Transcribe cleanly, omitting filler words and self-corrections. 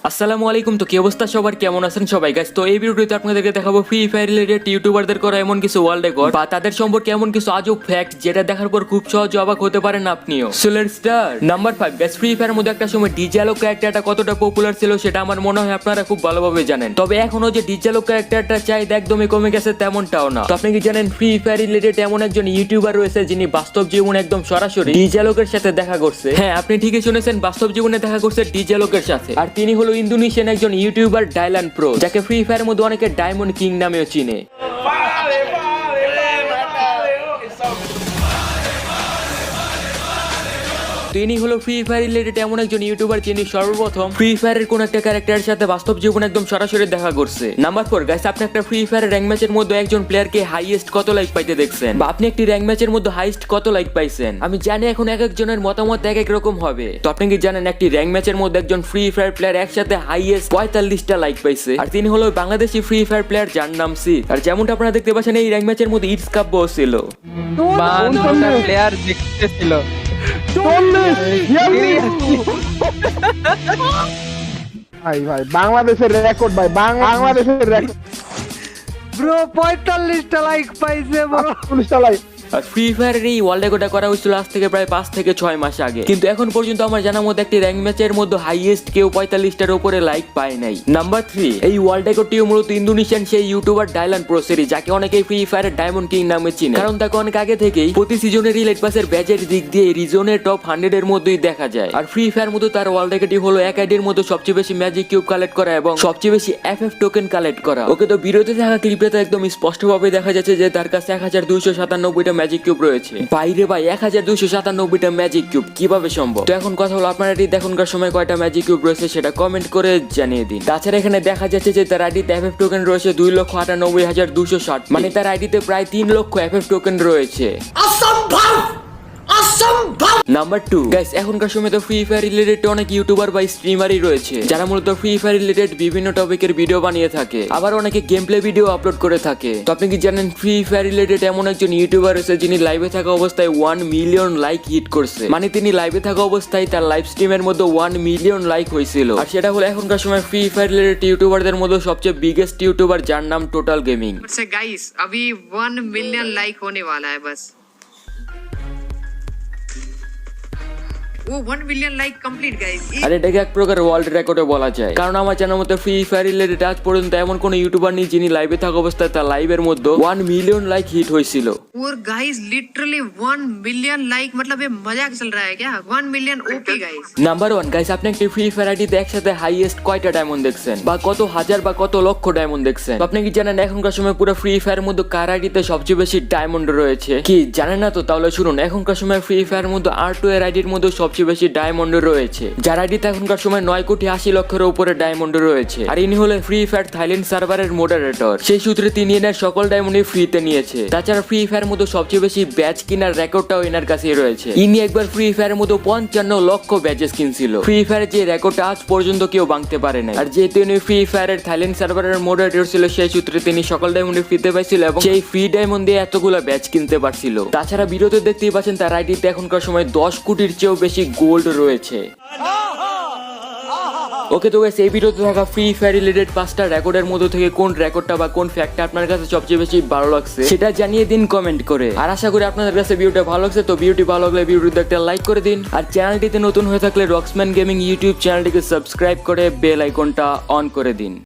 আসসালামু আলাইকুম। তো কি অবস্থা সবার, কেমন আছেন সবাই গাইস? তো এই ভিডিওতে আপনাদেরকে দেখাবো ফ্রি ফায়ার রিলেটেড ইউটিউবারদের করা এমন কিছু ওয়ার্ল্ড রেকর্ড বা তাদের সম্পর্কে এমন কিছু আজব ফ্যাক্ট যেটা দেখার পর খুব সহজে অবাক হতে পারেন আপনিও। So let's start. Number 5 guys, free ফায়ারের মধ্যে একটা সময় ডিজালো ক্যারেক্টারটা কতটা পপুলার ছিল সেটা আমার মনে হয় আপনারা খুব ভালোভাবে জানেন। তবে এখনো যে ডিজালো ক্যারেক্টারটা চাহিদা একদমই কমে গেছে তেমনটাও না। তো আপনি কি জানেন ফ্রি ফায়ার রিলেটেড এমন একজন ইউটিউবার রয়েছে যিনি বাস্তব জীবনে একদম সরাসরি ডিজালোকের সাথে দেখা করছে? হ্যাঁ, আপনি ঠিকই শুনেছেন, বাস্তব জীবনে দেখা করছে ডিজালোকের সাথে। আর তিনি হলো ইন্দোনেশিয়ান একজন ইউটিউবার ডাইলান প্রো, যাকে ফ্রি ফায়ার মধ্যে অনেকে ডায়মন্ড কিং নামেও চিনে। তিনি হলো ফ্রি ফায়ার রিলেটেড এমন একজন ইউটিউবার যিনি সর্বপ্রথম ফ্রি ফায়ারের কোন একটা ক্যারেক্টারের সাথে বাস্তব জীবনে একদম সরাসরি দেখা করছে। নাম্বার 4 গাইস, আপনি একটা ফ্রি ফায়ার র্যাঙ্ক ম্যাচের মধ্যে একজন প্লেয়ারকে হাইয়েস্ট কত লাইক পাইতে দেখছেন, বা আপনি একটি র্যাঙ্ক ম্যাচের মধ্যে হাইয়েস্ট কত লাইক পাইছেন? আমি জানি এখন এক একজনের মতামত এক এক রকম হবে। তো আপনি কি জানেন একটি র্যাঙ্ক ম্যাচের মধ্যে একজন ফ্রি ফায়ার প্লেয়ার একসাথে হাইয়েস্ট 45টা লাইক পাইছে, আর তিনি হলো বাংলাদেশি ফ্রি ফায়ার প্লেয়ার যার নাম সি। আর যেমনটা আপনারা দেখতে পাচ্ছেন এই র্যাঙ্ক ম্যাচের মধ্যে ইটস কাপ ছিল প্লেয়ার দেখতেছিল ভাই বাংলাদেশের রেকর্ড, ভাই বাংলাদেশের রেকর্ড ব্রো 45টা লাইক পাইছে ব্রো। 40টা লাইক। আর ফ্রি ফায়ারের এই ওয়ার্ল্ড রেকর্ডটা করা হয়েছিল আজ থেকে প্রায় 5 থেকে 6 মাস আগে, কিন্তু এখন পর্যন্ত আমার জানার মধ্যে একটি র্যাঙ্ক ম্যাচের মধ্যে হাইয়েস্ট কেউ 45টার উপরে লাইক পায় নাই। নাম্বার 3, এই ওয়ার্ল্ড রেকর্ডটিও মূলত ইন্দোনেশিয়ান সেই ইউটিউবার ডাইলান প্রোসেরি, যাকে অনেকেই ফ্রি ফায়ারের ডায়মন্ড কিং নামে চিনে, কারণ তাকে অনেক আগে থেকেই প্রতি সিজনের রিলেট পাসের ব্যাচের দিক দিয়ে রিজনের টপ 100 এর মধ্যেই দেখা যায়। আর ফ্রি ফায়ার মধ্যে তার ওয়ার্ল্ড রেকর্ডটি হলো এক আইডির মধ্যে সবচেয়ে বেশি ম্যাজিক কিউব কালেক্ট করা এবং সবচেয়ে বেশি এফএফ টোকেন কালেক্ট করা। ওকে, তো বিরতি থাকা ক্লিপে তো একদম স্পষ্টভাবে দেখা যাচ্ছে যে তার কাছে 1297টা ম্যাজিক কিউব রয়েছে। বাইরে ভাই 1297টা ম্যাজিক কিউব কিভাবে সম্ভব? তো এখন কথা হলো, আপনারা এটি এখনকার সময় কয়টা ম্যাজিক কিউব রয়েছে সেটা কমেন্ট করে জানিয়ে দিন। তাছাড়া এখানে দেখা যাচ্ছে যে তার আইডিতে এফএফ টোকেন রয়েছে 2,98,260, মানে তার আইডিতে প্রায় 3 লক্ষ এফএফ টোকেন রয়েছে। নাম্বার 2 গাইস, এখনকার সময় তো ফ্রি ফায়ার রিলেটেড অনেক ইউটিউবার বা স্ট্রিমারই রয়েছে যারা মূলত ফ্রি ফায়ার রিলেটেড বিভিন্ন টপিকের ভিডিও বানিয়ে থাকে, আবার অনেকে গেম প্লে ভিডিও আপলোড করে থাকে। তো আপনি কি জানেন ফ্রি ফায়ার রিলেটেড এমন একজন ইউটিউবার রয়েছে যিনি লাইভে থাকা অবস্থায় 1 মিলিয়ন লাইক হিট করছে, মানে তিনি লাইভে থাকা অবস্থায় তার লাইভ স্ট্রিমের মধ্যে 1 মিলিয়ন লাইক হয়েছিল। আর সেটা হলো এখনকার সময় ফ্রি ফায়ার রিলেটেড ইউটিউবারদের মধ্যে সবচেয়ে বিগেস্ট ইউটিউবার যার নাম টোটাল গেমিং। गाइस अभी 1 मिलियन लाइक होने वाला है बस, वो 1 मिलियन लाइक कंप्लीट गाइस। আর এটাকে এক প্রকার ওয়ার্ল্ড রেকর্ডও বলা যায়, কারণ আমার জানার মতো ফ্রি ফায়ার রিলেটেড আজ পর্যন্ত এমন কোন ইউটিউবার নেই যিনি লাইভে থাকা অবস্থায় তার লাইভের মধ্যে 1 মিলিয়ন লাইক হিট হয়েছিল। और गाइस लिटरली 1 मिलियन लाइक, मतलब ये मजाक चल रहा है क्या? 1 million OP guys. Number 1 guys, আপনি একটি ফ্রি ফায়ার আইডিতে একসাথে হাইয়েস্ট কয়টা ডায়মন্ড দেখছেন, বা কত হাজার বা কত লক্ষ ডায়মন্ড দেখছেন? আপনি কি জানেন এখনকার সময় পুরো ফ্রি ফায়ারের মধ্যে কার আইডিতে সবচেয়ে বেশি ডায়মন্ড রয়েছে? কি জানেন না? তো তাহলে শুনুন, এখনকার সময় ফ্রি ফায়ারের মধ্যে R2 এর আইডির মধ্যে সবচেয়ে বেশি ডায়মন্ড রয়েছে, যার আইডিতে এখনকার সময় 9,80,00,000-এর উপরে ডায়মন্ড রয়েছে। আর ইনি হলেন ফ্রি ফায়ার থাইল্যান্ড সার্ভারের মডারেটর, সেই সূত্রে তিনি এনার সকল ডায়মন্ডই ফ্রিতে নিয়েছে। তাছাড়া ফ্রি ফায়ার মধ্যে সবচেয়ে বেশি ব্যাচ কেনার রেকর্ডটাও এনার কাছেই রয়েছে। ইনি একবার ফ্রি ফায়ারের মধ্যে 55 লক্ষ ব্যাচেস কিনছিল। ফ্রি ফায়ারের যে রেকর্ডটা আজ পর্যন্ত কেউ ভাঙতে পারে না। আর যেহেতু ইনি ফ্রি ফায়ারের থাইল্যান্ড সার্ভারের মডারেটর ছিল, সেই সূত্রে তিনি সকল ডায়মন্ড ফ্রিতে পাইছিল এবং সেই ফ্রি ডায়মন্ড দিয়ে এতগুলো ব্যাচ কিনতে পারছিল। তাছাড়া ভিডিওতে দেখতেই পাচ্ছেন তার আইডিতে এখনকার সময় 10 কোটির চেয়েও বেশি গোল্ড রয়েছে। ওকে, তো গাইস এই ভিডিওতে থাকা ফ্রি ফায়ার রিলেটেড 5টা রেকর্ডের মধ্যে থেকে কোন রেকর্ডটা বা কোন ফ্যাক্টটা আপনার কাছে সবচেয়ে বেশি ভালো লাগছে সেটা জানিয়ে দিন কমেন্ট করে। আর আশা করি আপনাদের কাছে ভিডিওটা ভালো লাগছে। তো ভিডিওটি ভালো লাগলে ভিডিওতে একটা লাইক করে দিন, আর চ্যানেলটিতে নতুন হয়ে থাকলে রক্সম্যান গেমিং ইউটিউব চ্যানেলটিকে সাবস্ক্রাইব করে বেল আইকনটা অন করে দিন।